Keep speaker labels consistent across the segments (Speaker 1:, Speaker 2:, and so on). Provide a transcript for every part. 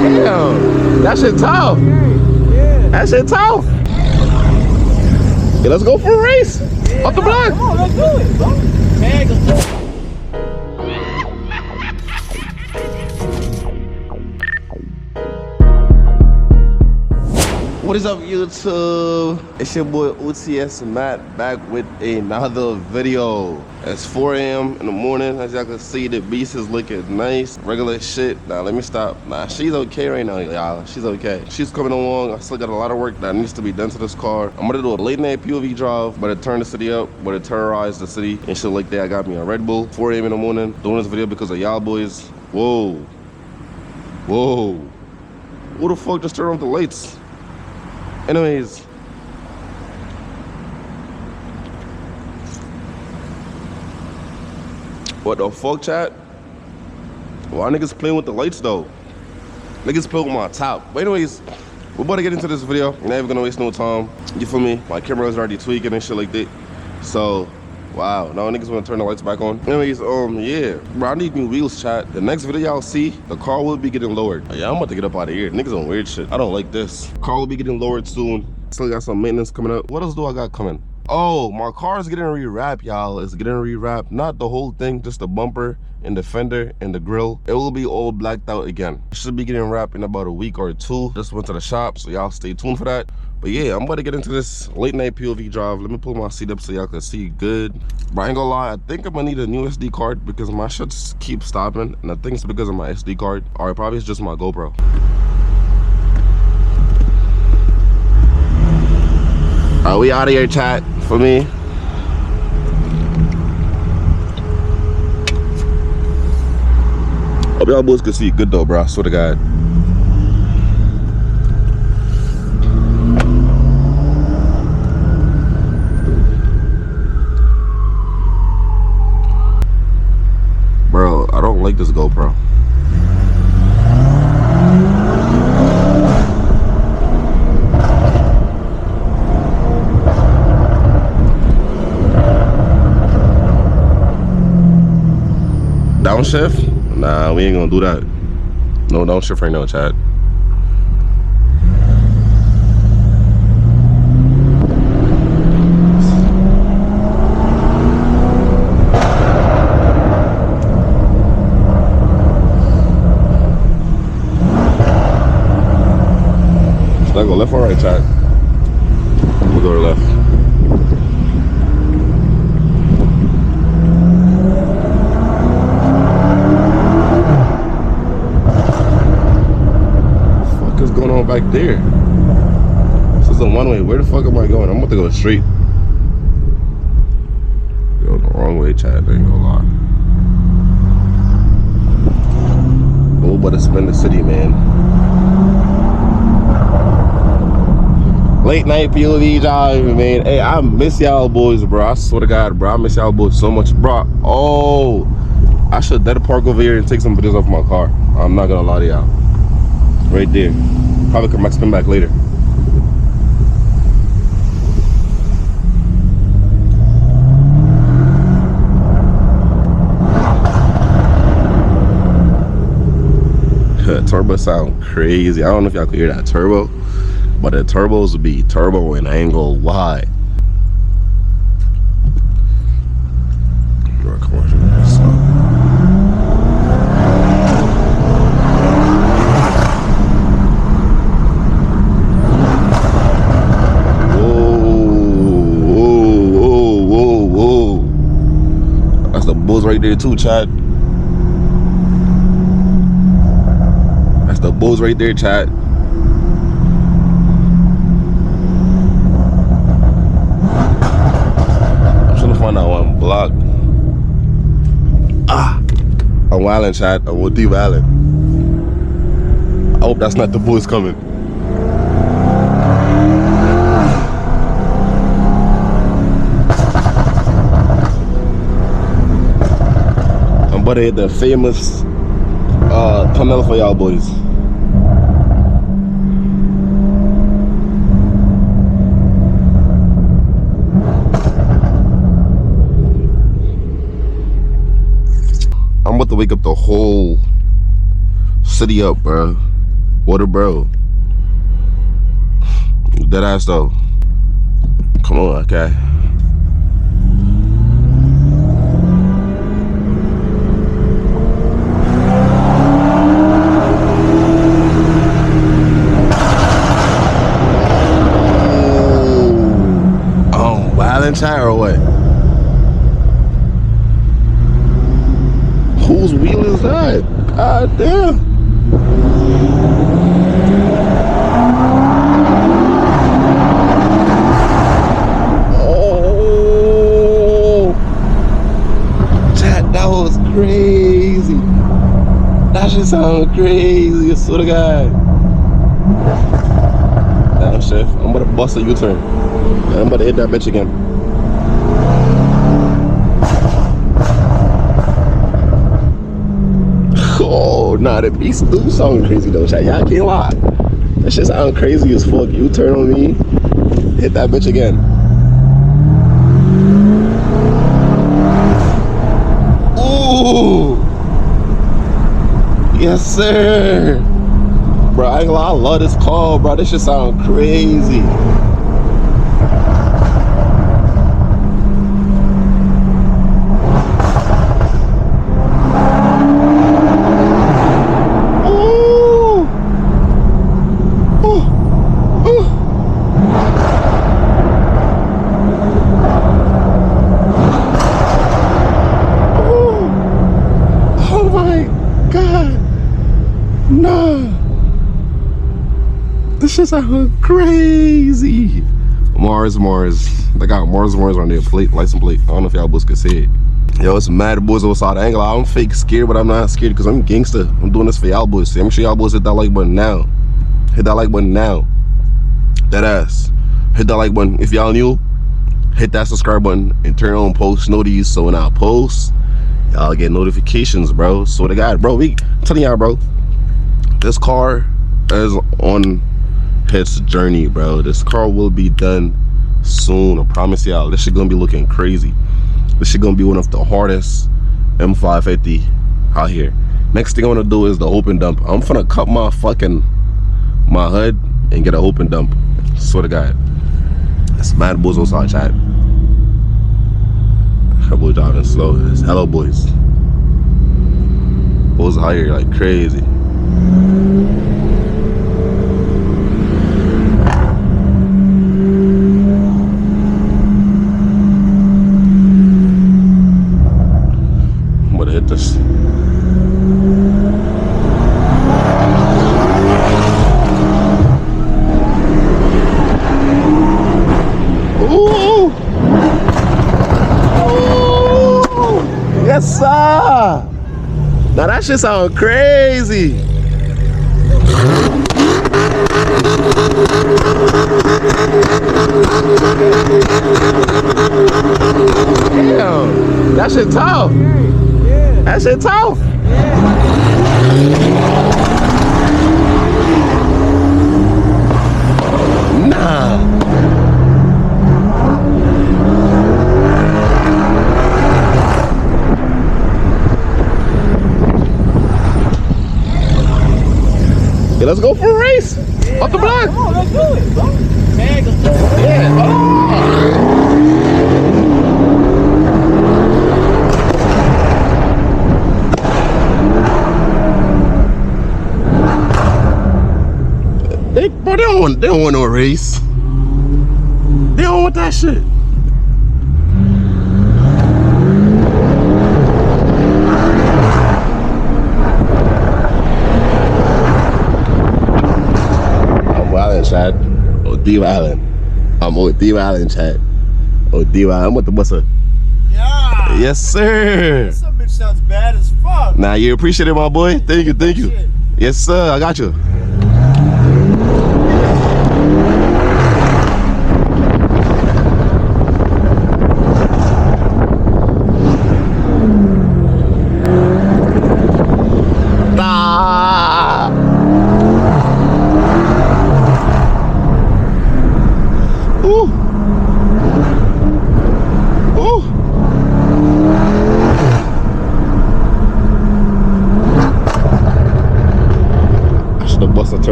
Speaker 1: Damn, that shit tough. That shit tough. Yeah, let's go for a race. Up the block.
Speaker 2: Come on, let's do it, bro.
Speaker 1: What is up, YouTube? It's your boy OTS Matt back with another video. It's 4 a.m. in the morning. As y'all can see, the beast is looking nice. Regular shit. Nah, let me stop. Nah, she's okay right now, y'all. She's okay. She's coming along. I still got a lot of work that needs to be done to this car. I'm gonna do a late night POV drive, but to turn the city up, but to terrorize the city and shit like that. I got me a Red Bull. 4 a.m. in the morning. Doing this video because of y'all boys. Whoa. Whoa. Who the fuck just turned off the lights? Anyways, what the fuck, chat? Why niggas playing with the lights though? Niggas playing with my top. But anyways, we're about to get into this video. We're not even gonna waste no time. You feel me? My camera is already tweaking and shit like that. So, wow. Now niggas wanna turn the lights back on. Anyways, yeah. Bro, I need new wheels, chat. The next video y'all see, the car will be getting lowered. Yeah, I'm about to get up out of here. Niggas on weird shit. I don't like this. Car will be getting lowered soon. Still got some maintenance coming up. What else do I got coming? Oh, my car is getting rewrapped, y'all. It's getting rewrapped. Not the whole thing, just the bumper and the fender and the grill. It will be all blacked out again. It should be getting wrapped in about a week or two. Just went to the shop, so y'all stay tuned for that. But yeah, I'm about to get into this late night POV drive. Let me pull my seat up so y'all can see good. But I ain't gonna lie, I think I'm gonna need a new SD card because my shit keeps stopping. And I think it's because of my SD card. Or probably it's just my GoPro. Are we out of here, chat? For me. Hope y'all boys can see good though, bro. I swear to God. Bro, I don't like this GoPro. Downshift? Nah, we ain't gonna do that. No downshift right now, chat. Should I go left or right, chat? We'll go to left. Back there. This is a one-way. Where the fuck am I going? I'm about to go straight. Go the wrong way, chat. I ain't gonna lie. Oh, but it's been the city, man. Late night POV drive, man. Hey, I miss y'all boys, bro. I swear to God, bro. I miss y'all boys so much, bro. Oh, I should dead park over here and take some videos off my car. I'm not gonna lie to y'all. Right there. Probably come back, spin back later. Turbo sound crazy. I don't know if y'all can hear that turbo, but the turbos would be turbo and I ain't gonna lie. Right there too, chat. That's the bulls right there, chat. I'm trying to find out one block. I'm wildin', chat. I'm with wildin'. I hope that's not the bulls coming. But the famous tunnel for y'all boys. about to wake up the whole city up, bro. What a bro. Dead ass though. Come on, okay. Chat or what? Whose wheel is that? God damn. Oh, chat, that was crazy. That shit sound crazy. I swear to God. Damn, chef, I'm about to bust a U-turn. I'm about to hit that bitch again. Oh, nah, the beats do sound crazy though, chat. Y'all can't lie. That shit sound crazy as fuck. You turn on me, hit that bitch again. Ooh. Yes, sir. Bro, I ain't gonna lie, I love this car, bro. This shit sound crazy. This shit sound crazy. Mars. They got Mars on their plate, license plate. I don't know if y'all boys can see it. Yo, it's mad boys outside the angle. I'm fake scared, but I'm not scared because I'm gangster. I'm doing this for y'all boys. I'm sure y'all boys hit that like button now. Hit that like button now. That ass. Hit that like button. If y'all new, hit that subscribe button and turn on post notifications so when I post, y'all get notifications, bro. So the guy, bro, I'm telling y'all, bro, this car is on its journey, bro. This car will be done soon. I promise y'all. This shit gonna be looking crazy. This shit gonna be one of the hardest M550 out here. Next thing I wanna do is the open dump. I'm finna cut my hood and get an open dump. Swear to God. It's mad boys outside, chat. That boy driving slow. It's hello boys. Boys out here like crazy. I'm gonna hit this. Ooh! Ooh! Yes, sir! Now that shit sound crazy. Damn, that shit tough. Yeah. That shit tough. Yeah. Nah. Yeah, let's go for a race. Yeah, off the block. Come on, let's do it, bro. Tag us. Yeah. Oh. They don't want no race. They don't want that shit. Chat. OD Island. I'm OD Island, chat. OD Island. I'm with the buster. Yeah. Yes, sir.
Speaker 2: Some bitch sounds bad as fuck.
Speaker 1: Nah, you appreciate it, my boy. Thank you. Shit. Yes, sir. I got you.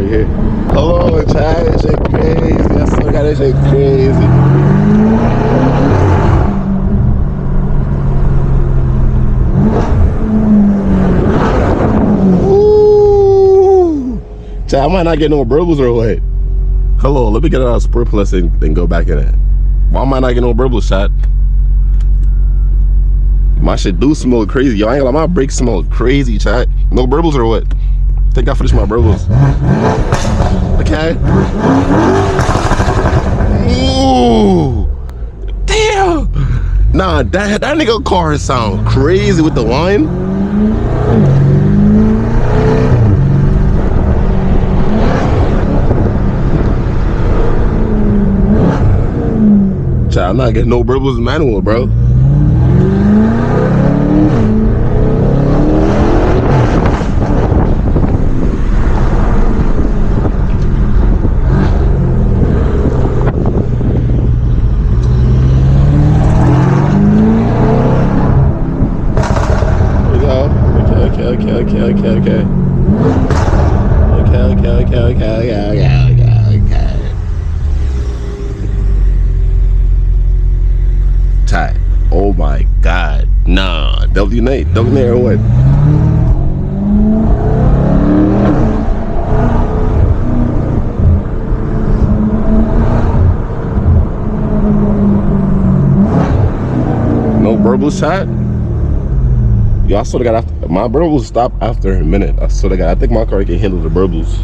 Speaker 1: right here. Hold on, Chad. This shit crazy. I still got this shit crazy. Woo! Chad, I might not get no burbles or what? Hello, let me get out of Sport Plus and go back in it. Why am I not getting no burbles, Chad? My shit do smell crazy. Yo, I ain't gonna lie, my brakes smell crazy, Chad. No burbles or what? I think I finished my burbles. Okay. Ooh. Damn. Nah, that nigga car sound crazy with the line. Chad, I'm not getting no burbles manual, bro. Okay. Tight. Oh my God. Nah. W-Nate or what? No burbles, chat? Yo, I sort of got after, my burbles stopped after a minute. I sort of got, I think my car can handle the burbles.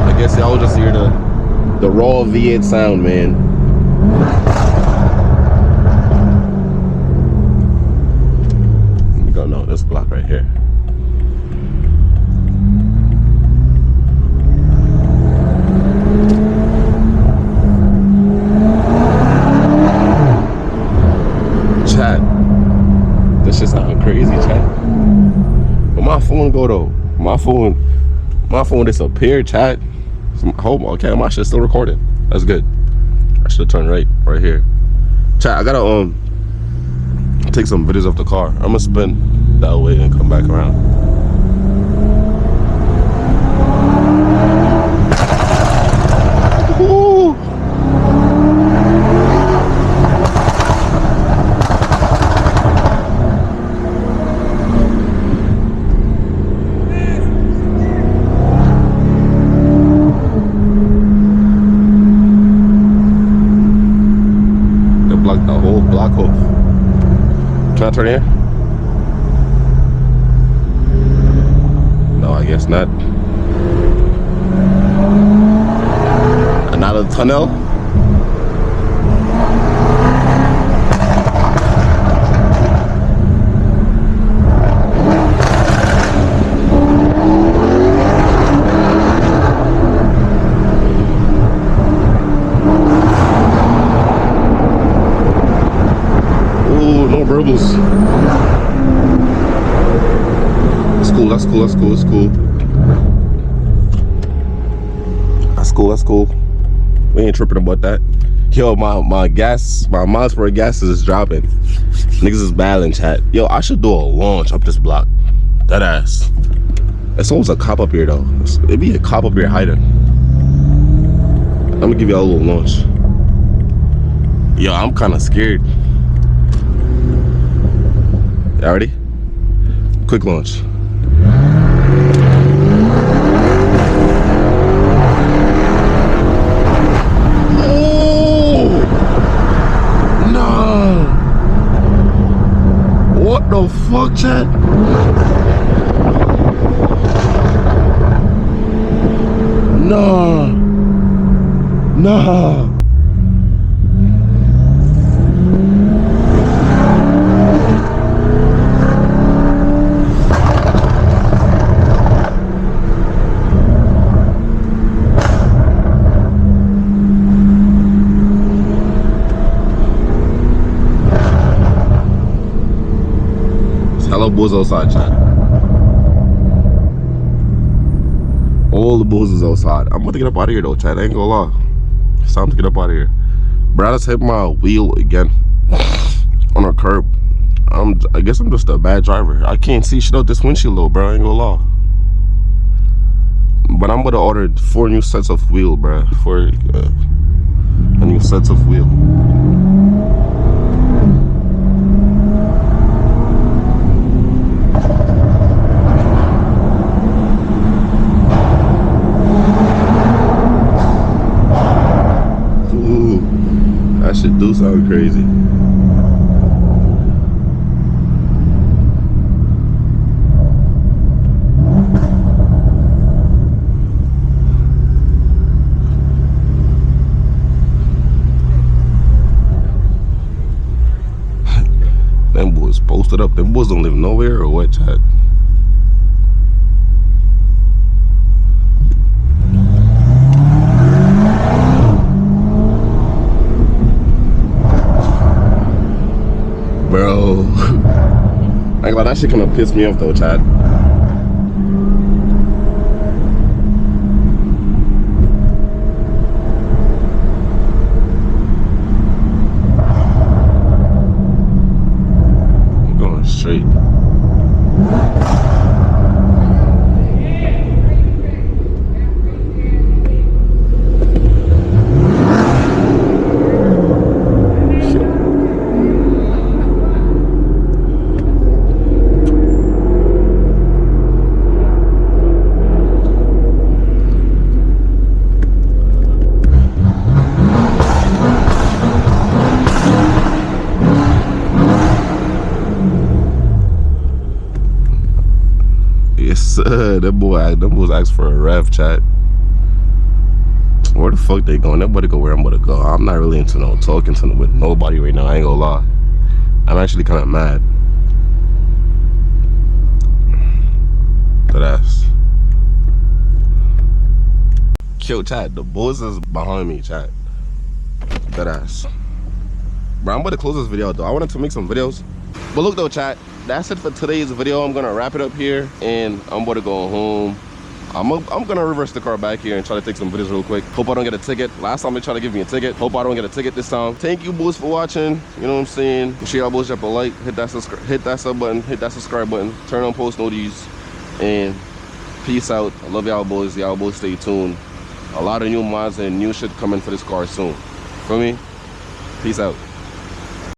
Speaker 1: I guess y'all just hear the raw V8 sound, man. Let me go, no, this block right here. This shit sound crazy, chat. But my phone go though. My phone disappeared, chat. Okay, my shit's still recording. That's good. I should have turned right here. Chat, I gotta take some videos of the car. I'm gonna spin that way and come back around. Ooh. Block the whole block off. Can I turn here? No, I guess not. Another tunnel. Burbles. That's cool. We ain't tripping about that. Yo, my miles per gas is dropping. Niggas is battling, chat. Yo, I should do a launch up this block. That ass. It's almost a cop up here though. It'd be a cop up here hiding. I'm gonna give y'all a little launch. Yo, I'm kinda scared. Y'all ready? Quick launch. Oh! No! What the fuck, chat? No! No! Hello, bulls outside, chat. All the bulls is outside. I'm about to get up out of here though, chat. I ain't gonna lie. It's time to get up out of here. Bro, I just hit my wheel again. on a curb. I guess I'm just a bad driver. I can't see shit out this windshield though, bro. I ain't gonna lie. But I'm gonna order 4 new sets of wheel, bro. 4 new sets of wheel. Ooh, that shit do sound crazy. Them boys posted up. Them boys don't live nowhere or what, chat? Bro. I ain't gonna lie, that shit kinda pissed me off though, chat. Straight. Them boys asked for a rev, chat. Where the fuck they going? Nobody go where I'm gonna go. I'm not really into no talking with nobody right now. I ain't gonna lie. I'm actually kind of mad. That ass. Yo, chat. The boys is behind me, chat. That ass. Bro, I'm about to close this video though. I wanted to make some videos. But look though, chat. That's it for today's video. I'm gonna wrap it up here and I'm about to go home. I'm gonna reverse the car back here and try to take some videos real quick. Hope I don't get a ticket. Last time they tried to give me a ticket. Hope I don't get a ticket this time. Thank you boys for watching. You know what I'm saying? Make sure y'all boys drop a like, hit that sub button, hit that subscribe button, turn on post notifications, and peace out. I love y'all boys. Y'all boys stay tuned. A lot of new mods and new shit coming for this car soon. Feel me? Peace out.